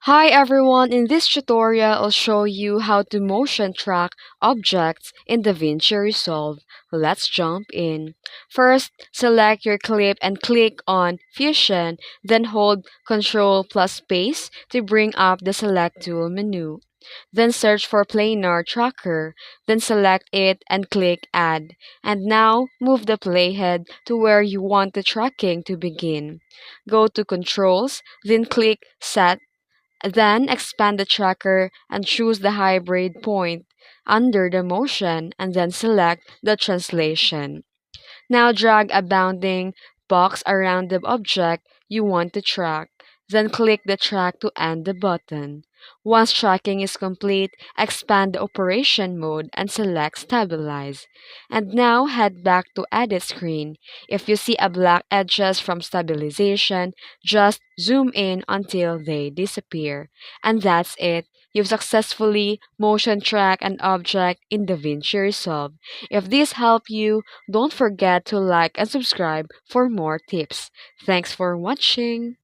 Hi everyone, in this tutorial I'll show you how to motion track objects in DaVinci Resolve. Let's jump in. First, select your clip and click on Fusion, then hold Ctrl plus space to bring up the Select Tool menu. Then search for Planar Tracker, then select it and click Add. And now, move the playhead to where you want the tracking to begin. Go to Controls, then click Set. Then expand the tracker and choose the hybrid point under the motion and then select the translation. Now drag a bounding box around the object you want to track. Then click the Track to end the button. Once tracking is complete, expand the operation mode and select Stabilize. And now head back to Edit screen. If you see a black edges from stabilization, just zoom in until they disappear. And that's it. You've successfully motion tracked an object in DaVinci Resolve. If this helped you, don't forget to like and subscribe for more tips. Thanks for watching.